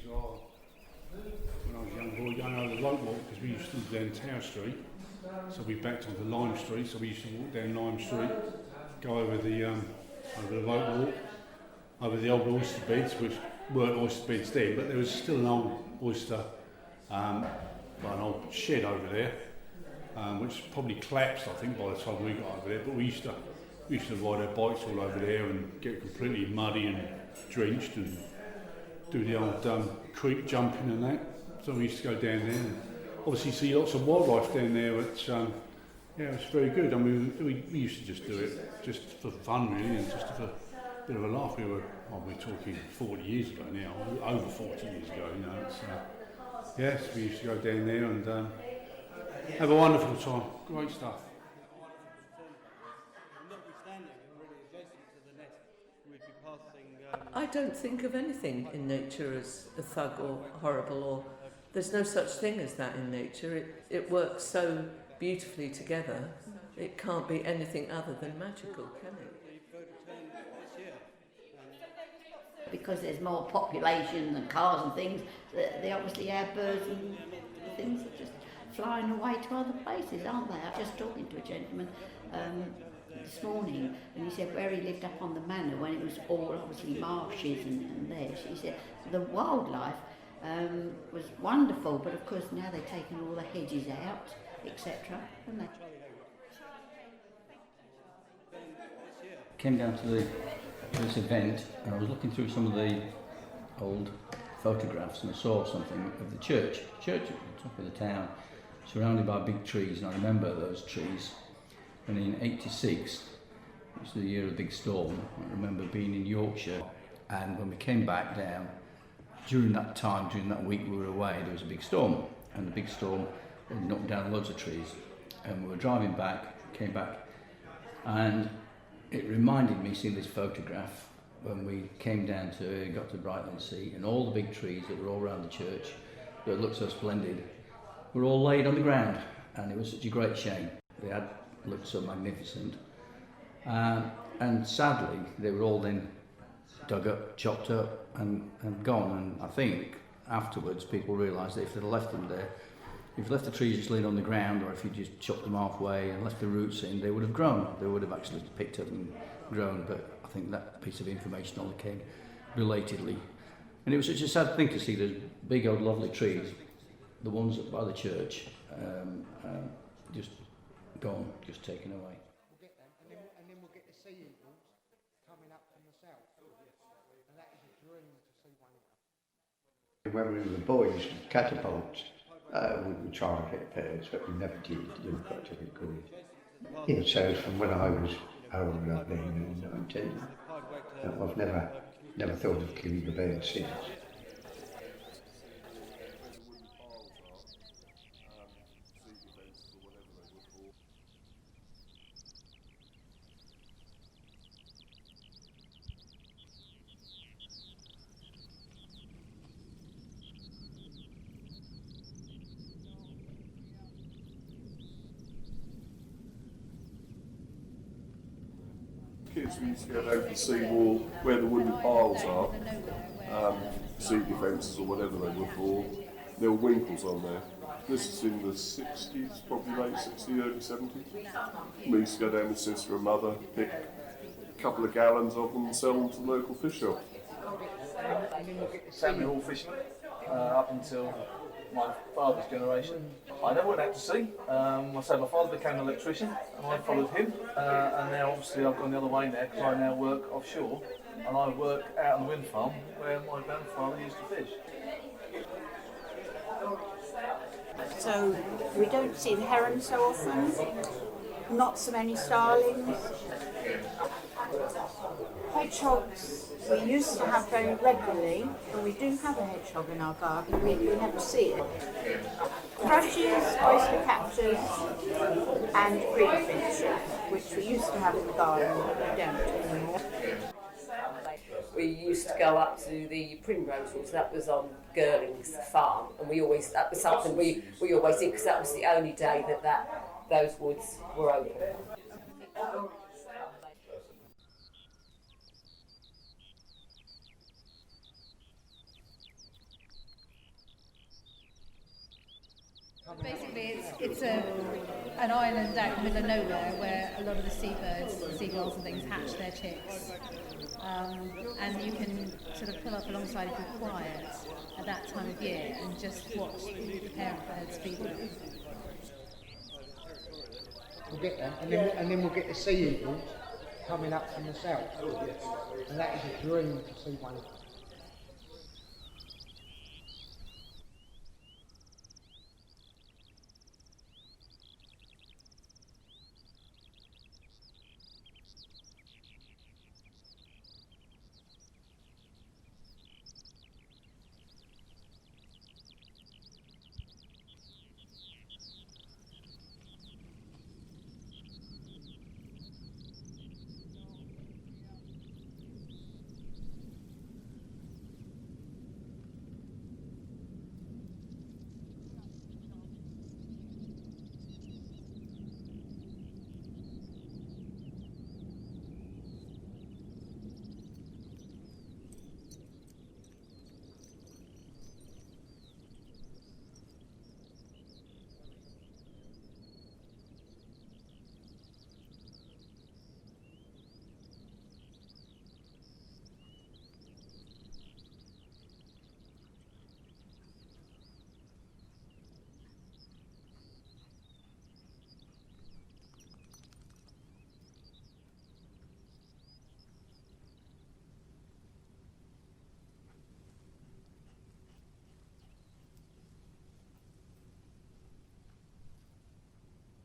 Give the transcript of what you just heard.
when I was a young boy, going over the Ropewalk, because we used to live down Tower Street, so we backed onto Lime Street, so we used to walk down Lime Street, go over the Ropewalk, over the old oyster beds, which weren't oyster beds then, but there was still an old oyster, like an old shed over there, which probably collapsed, I think, by the time we got over there. But we used to ride our bikes all over there and get completely muddy and drenched and do the old creek jumping and that. So we used to go down there and obviously see lots of wildlife down there. Which, it's very good. I mean, we used to just do it just for fun, really, and just for a bit of a laugh. We're talking 40 years ago now, over 40 years ago, you know. It's, yes, we used to go down there and have a wonderful time. Great stuff. I don't think of anything in nature as a thug or horrible, or there's no such thing as that in nature. It works so beautifully together, it can't be anything other than magical, can it? Because there's more population and cars and things, they obviously have birds and things are just flying away to other places, aren't they? I was just talking to a gentleman this morning, and he said where he lived up on the manor when it was all obviously marshes and there, he said the wildlife was wonderful, but of course now they've taken all the hedges out, etc. Came down to this event and I was looking through some of the old photographs and I saw something of the church at the top of the town, surrounded by big trees, and I remember those trees. And in '86, which was the year of the big storm, I remember being in Yorkshire, and when we came back down, during that week we were away, there was a big storm, and the big storm had knocked down loads of trees, and we were driving back, came back, and it reminded me, seeing this photograph, when we came down got to Brightland Sea, and all the big trees that were all around the church, that looked so splendid, were all laid on the ground, and it was such a great shame. They had looked so magnificent, and sadly they were all then dug up, chopped up and gone. And I think afterwards people realised that if they'd left them there, if you left the trees just laid on the ground, or if you just chopped them halfway and left the roots in, they would have grown, they would have actually picked up and grown. But I think that piece of information only came belatedly, and it was such a sad thing to see those big old lovely trees, the ones by the church, just gone, just taken away. We'll get them, and then we'll get the sea eagles coming up from the south, and that is a dream to see one of them. When we were boys, catapults, we would try and get birds, but we never did. You've got to be good. Yeah, so from when I was old, I've been 19, I've never thought of killing the bird since. Kids, we used to go down to the seawall where the wooden piles are, sea defences or whatever they were for. There were winkles on there. This is in the 60s, probably late 60s, early 70s. We used to go down with sister and mother, pick a couple of gallons of them and sell them to the local fish shop. Salmon fishing up until my father's generation. I never went out to sea. My father became an electrician and I followed him, and now obviously I've gone the other way now because I now work offshore and I work out on the wind farm where my grandfather used to fish. So we don't see the heron so often, not so many starlings. Hedgehogs we used to have very regularly, and we do have a hedgehog in our garden, we never see it. Thrushes, oyster catchers and greenfinches, which we used to have in the garden, but we don't anymore. We used to go up to the Primrose Woods, that was on Girling's farm, and that was something we always did because that was the only day that those woods were open. basically it's an island out in the middle of nowhere where a lot of the seabirds, seagulls and things hatch their chicks. And you can sort of pull up alongside if you're quiet at that time of year and just watch the parent birds feeding them. We'll get them, and then we'll get the sea eagles coming up from the south. And that is a dream to see one